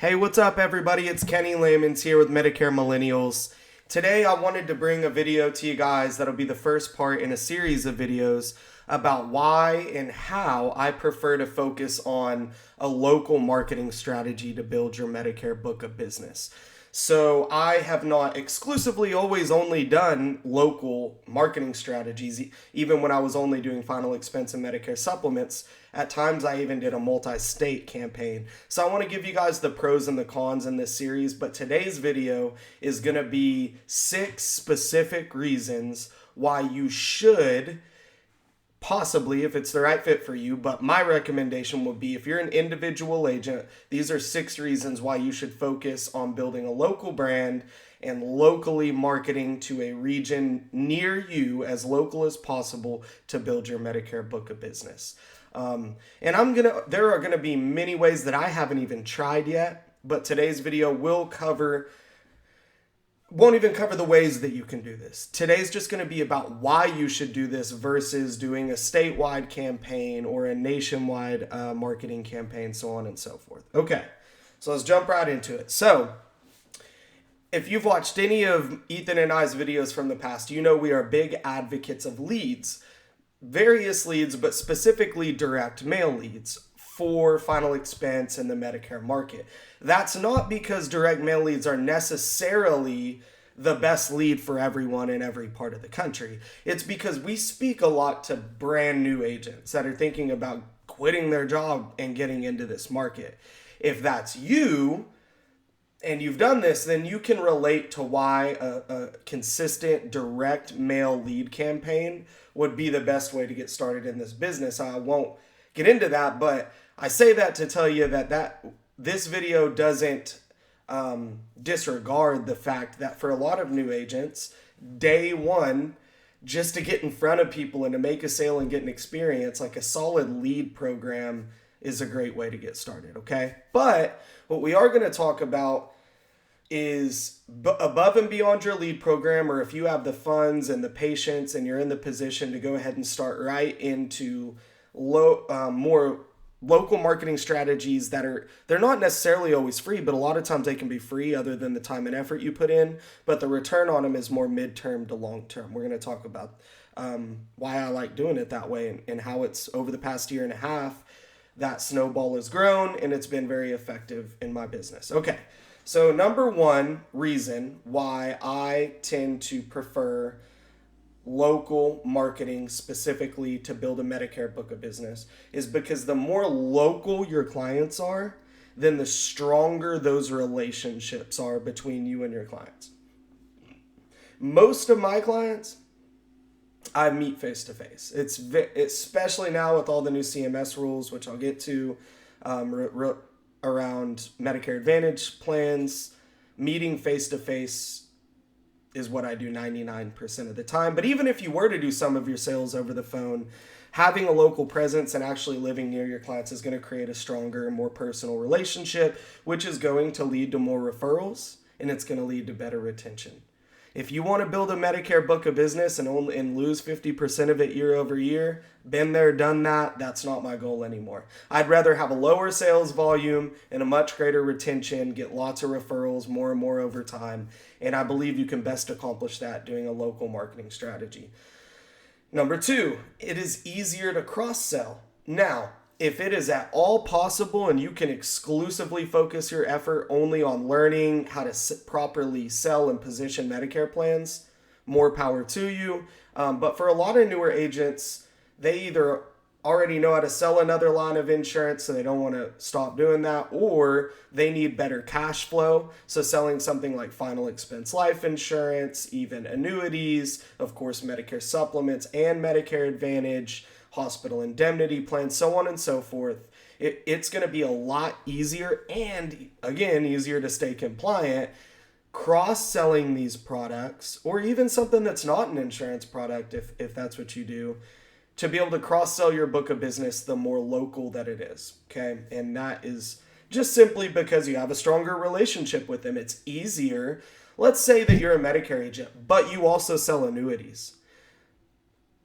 Hey, what's up, everybody? It's Kenny Lamons here with Medicare Millennials. Today, I wanted to bring a video to you guys that'll be the first part in a series of videos about why and how I prefer to focus on a local marketing strategy to build your Medicare book of business. So I have not exclusively always only done local marketing strategies, even when I was only doing final expense and Medicare supplements. At times I even did a multi-state campaign. So I want to give you guys the pros and the cons in this series, but today's video is going to be 6 specific reasons why you should, possibly if it's the right fit for you, but my recommendation would be if you're an individual agent, these are 6 reasons why you should focus on building a local brand and locally marketing to a region near you as local as possible to build your Medicare book of business. And there are gonna be many ways that I haven't even tried yet, but today's video won't even cover the ways that you can do this. Today's just going to be about why you should do this versus doing a statewide campaign or a nationwide marketing campaign, so on and so forth. Okay, so let's jump right into it. So if you've watched any of Ethan and I's videos from the past, you know we are big advocates of leads. Various leads, but specifically direct mail leads for final expense in the Medicare market. That's not because direct mail leads are necessarily the best lead for everyone in every part of the country. It's because we speak a lot to brand new agents that are thinking about quitting their job and getting into this market. If that's you and you've done this, then you can relate to why a consistent direct mail lead campaign would be the best way to get started in this business. I won't get into that, but I say that to tell you that this video doesn't disregard the fact that for a lot of new agents, day one, just to get in front of people and to make a sale and get an experience, like a solid lead program is a great way to get started, okay? But what we are going to talk about is above and beyond your lead program, or if you have the funds and the patience and you're in the position to go ahead and start right into more local marketing strategies they're not necessarily always free, but a lot of times they can be free other than the time and effort you put in, but the return on them is more midterm to long term. We're going to talk about why I like doing it that way and how it's over the past year and a half that snowball has grown and it's been very effective in my business. Okay, so number one reason why I tend to prefer local marketing specifically to build a Medicare book of business is because the more local your clients are, then the stronger those relationships are between you and your clients. Most of my clients I meet face to face. It's especially now with all the new CMS rules, which I'll get to, around Medicare Advantage plans. Meeting face to face is what I do 99% of the time. But even if you were to do some of your sales over the phone, having a local presence and actually living near your clients is going to create a stronger, more personal relationship, which is going to lead to more referrals and it's going to lead to better retention. If you want to build a Medicare book of business and lose 50% of it year over year, been there, done that, that's not my goal anymore. I'd rather have a lower sales volume and a much greater retention, get lots of referrals more and more over time, and I believe you can best accomplish that doing a local marketing strategy. Number 2, it is easier to cross-sell. Now, if it is at all possible and you can exclusively focus your effort only on learning how to properly sell and position Medicare plans, more power to you. But for a lot of newer agents, they either already know how to sell another line of insurance, so they don't want to stop doing that, or they need better cash flow. So selling something like final expense life insurance, even annuities, of course, Medicare supplements and Medicare Advantage, hospital indemnity plans, so on and so forth. It's going to be a lot easier and, again, easier to stay compliant cross-selling these products, or even something that's not an insurance product, if that's what you do, to be able to cross-sell your book of business the more local that it is, okay? And that is just simply because you have a stronger relationship with them. It's easier. Let's say that you're a Medicare agent, but you also sell annuities.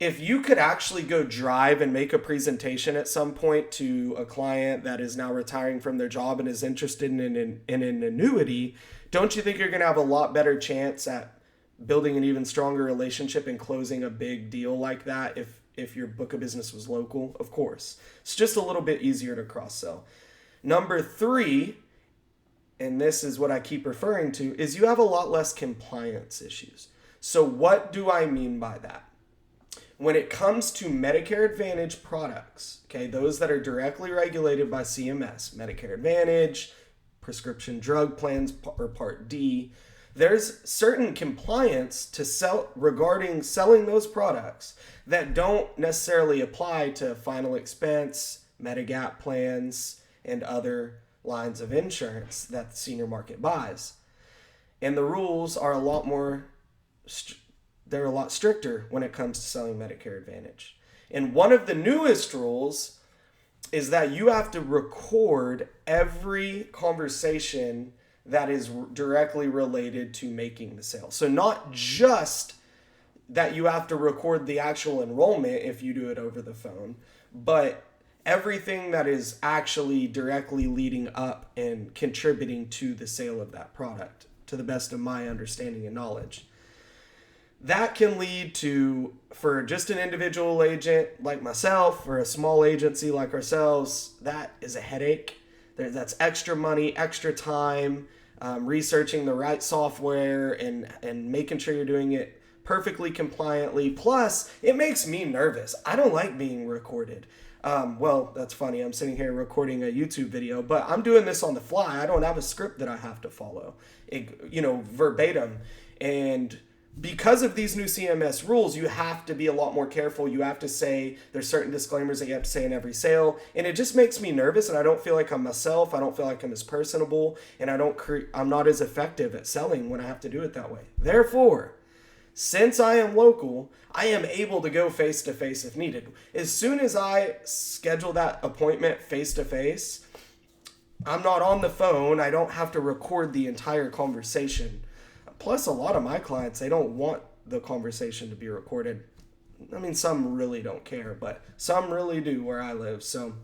if you could actually go drive and make a presentation at some point to a client that is now retiring from their job and is interested in an annuity, don't you think you're going to have a lot better chance at building an even stronger relationship and closing a big deal like that if your book of business was local? Of course. It's just a little bit easier to cross-sell. Number 3, and this is what I keep referring to, is you have a lot less compliance issues. So what do I mean by that? When it comes to Medicare Advantage products, okay, those that are directly regulated by CMS, Medicare Advantage, prescription drug plans, or Part D, there's certain compliance to sell regarding selling those products that don't necessarily apply to final expense, Medigap plans, and other lines of insurance that the senior market buys. And the rules are a lot more they're a lot stricter when it comes to selling Medicare Advantage. And one of the newest rules is that you have to record every conversation that is directly related to making the sale. So not just that you have to record the actual enrollment if you do it over the phone, but everything that is actually directly leading up and contributing to the sale of that product, to the best of my understanding and knowledge. That can lead to, for just an individual agent like myself or a small agency like ourselves, that is a headache. That's extra money, extra time, researching the right software and making sure you're doing it perfectly compliantly. Plus, it makes me nervous. I don't like being recorded. Well, that's funny. I'm sitting here recording a YouTube video, but I'm doing this on the fly. I don't have a script that I have to follow, verbatim. And because of these new CMS rules, you have to be a lot more careful. You have to say, there's certain disclaimers that you have to say in every sale. And it just makes me nervous, and I don't feel like I'm myself. I don't feel like I'm as personable, and I'm not as effective at selling when I have to do it that way. Therefore, since I am local, I am able to go face-to-face if needed. As soon as I schedule that appointment face-to-face, I'm not on the phone. I don't have to record the entire conversation. Plus, a lot of my clients, they don't want the conversation to be recorded. I mean, some really don't care, but some really do where I live. So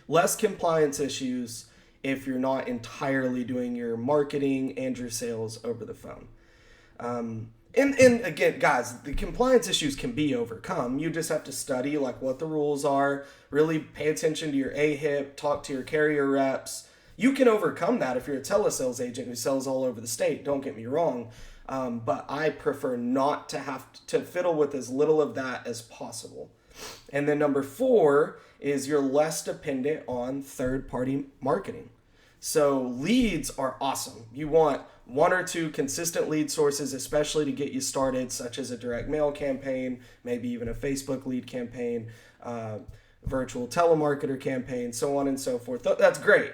less compliance issues if you're not entirely doing your marketing and your sales over the phone. And again, guys, the compliance issues can be overcome. You just have to study like what the rules are, really pay attention to your AHIP, talk to your carrier reps. You can overcome that if you're a telesales agent who sells all over the state, don't get me wrong. But I prefer not to have to fiddle with as little of that as possible. And then number 4 is you're less dependent on third-party marketing. So leads are awesome. You want 1 or 2 consistent lead sources, especially to get you started, such as a direct mail campaign, maybe even a Facebook lead campaign, virtual telemarketer campaign, so on and so forth. That's great.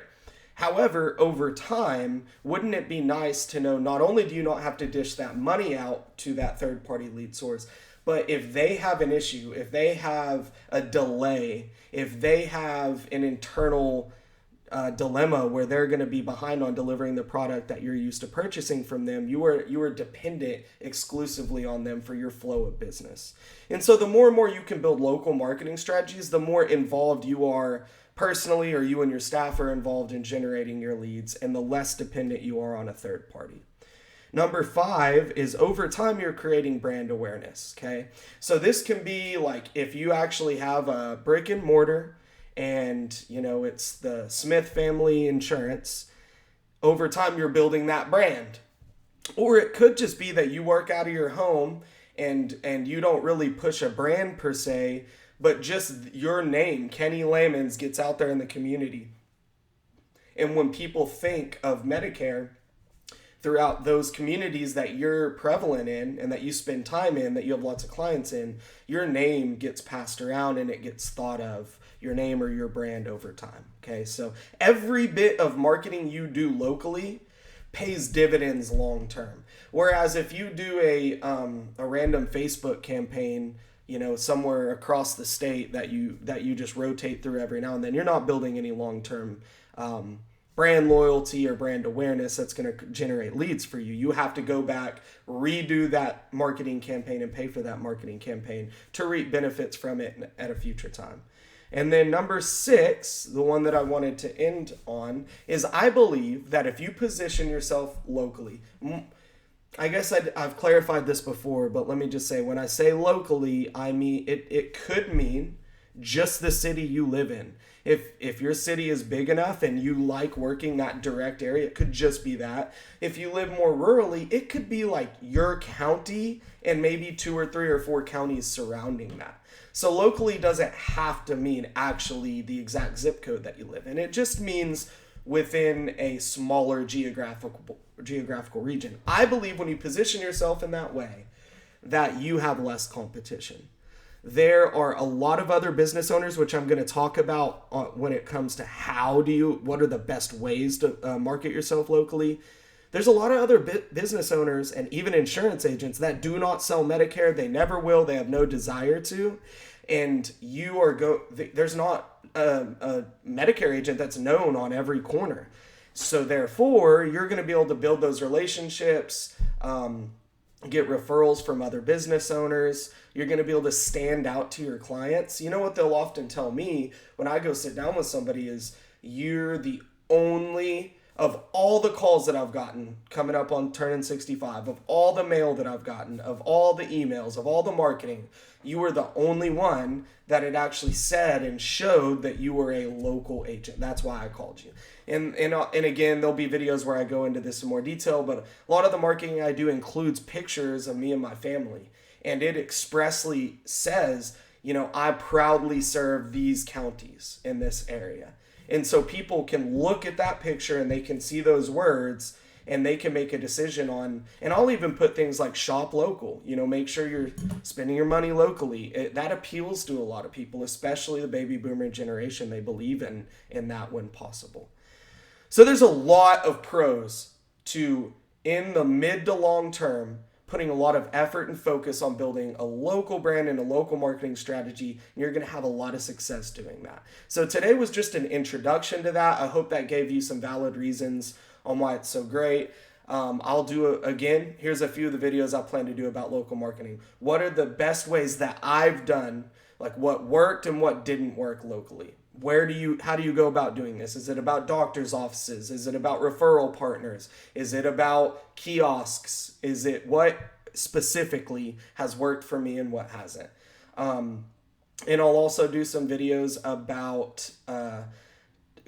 However, over time, wouldn't it be nice to know not only do you not have to dish that money out to that third-party lead source, but if they have an issue, if they have a delay, if they have an internal dilemma where they're going to be behind on delivering the product that you're used to purchasing from them, you are dependent exclusively on them for your flow of business. And so the more and more you can build local marketing strategies, the more involved you are personally, or you and your staff are involved in generating your leads, and the less dependent you are on a third party. Number 5 is over time you're creating brand awareness, okay? So this can be like if you actually have a brick and mortar and, it's the Smith Family Insurance, over time you're building that brand. Or it could just be that you work out of your home and you don't really push a brand per se, but just your name, Kenny Lamons, gets out there in the community. And when people think of Medicare throughout those communities that you're prevalent in and that you spend time in, that you have lots of clients in, your name gets passed around and it gets thought of, your name or your brand over time. Okay, so every bit of marketing you do locally pays dividends long term. Whereas if you do a random Facebook campaign, somewhere across the state that you just rotate through every now and then, you're not building any long-term brand loyalty or brand awareness that's going to generate leads for you. You have to go back, redo that marketing campaign and pay for that marketing campaign to reap benefits from it at a future time. And then number 6, the one that I wanted to end on, is I believe that if you position yourself locally, I guess I've clarified this before, but let me just say, when I say locally, I mean it could mean just the city you live in. If your city is big enough and you like working that direct area, it could just be that. If you live more rurally, it could be like your county and maybe 2 or 3 or 4 counties surrounding that. So locally doesn't have to mean actually the exact zip code that you live in. It just means within a smaller geographical region. I believe when you position yourself in that way, that you have less competition. There are a lot of other business owners, which I'm going to talk about when it comes to what are the best ways to market yourself locally. There's a lot of other business owners and even insurance agents that do not sell Medicare. They never will. They have no desire to. And there's not a Medicare agent that's known on every corner. So therefore, you're going to be able to build those relationships, get referrals from other business owners. You're going to be able to stand out to your clients. You know what they'll often tell me when I go sit down with somebody is, you're the only, of all the calls that I've gotten coming up on turning 65, of all the mail that I've gotten, of all the emails, of all the marketing, you were the only one that had actually said and showed that you were a local agent. That's why I called you. And again, there'll be videos where I go into this in more detail, but a lot of the marketing I do includes pictures of me and my family. And it expressly says, I proudly serve these counties in this area. And so people can look at that picture and they can see those words and they can make a decision on, and I'll even put things like shop local, make sure you're spending your money locally. That appeals to a lot of people, especially the baby boomer generation. They believe in that when possible. So there's a lot of pros to, in the mid to long term, putting a lot of effort and focus on building a local brand and a local marketing strategy, and you're going to have a lot of success doing that. So today was just an introduction to that. I hope that gave you some valid reasons on why it's so great. I'll do again, here's a few of the videos I plan to do about local marketing. What are the best ways that I've done, like what worked and what didn't work locally? How do you go about doing this? Is it about doctor's offices? Is it about referral partners? Is it about kiosks? Is it what specifically has worked for me and what hasn't? And I'll also do some videos about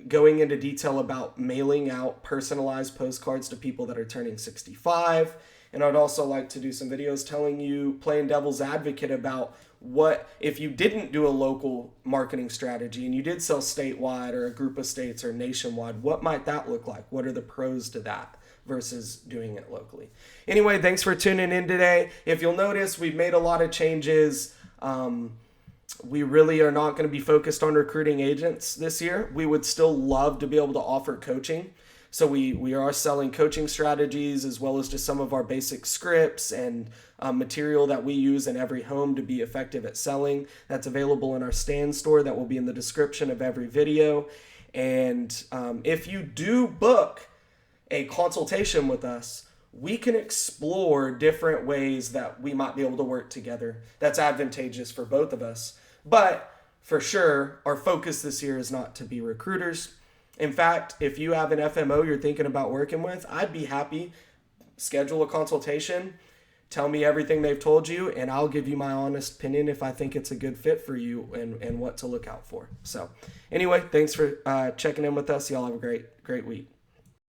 going into detail about mailing out personalized postcards to people that are turning 65. And I'd also like to do some videos playing devil's advocate about what if you didn't do a local marketing strategy and you did sell statewide or a group of states or nationwide, what might that look like? What are the pros to that versus doing it locally? Anyway, thanks for tuning in today. If you'll notice, we've made a lot of changes. We really are not going to be focused on recruiting agents this year. We would still love to be able to offer coaching. So we are selling coaching strategies as well as just some of our basic scripts and material that we use in every home to be effective at selling. That's available in our stand store that will be in the description of every video. And if you do book a consultation with us, we can explore different ways that we might be able to work together that's advantageous for both of us. But for sure, our focus this year is not to be recruiters. In fact, if you have an FMO you're thinking about working with, I'd be happy. Schedule a consultation, tell me everything they've told you, and I'll give you my honest opinion if I think it's a good fit for you and what to look out for. So anyway, thanks for checking in with us. Y'all have a great week.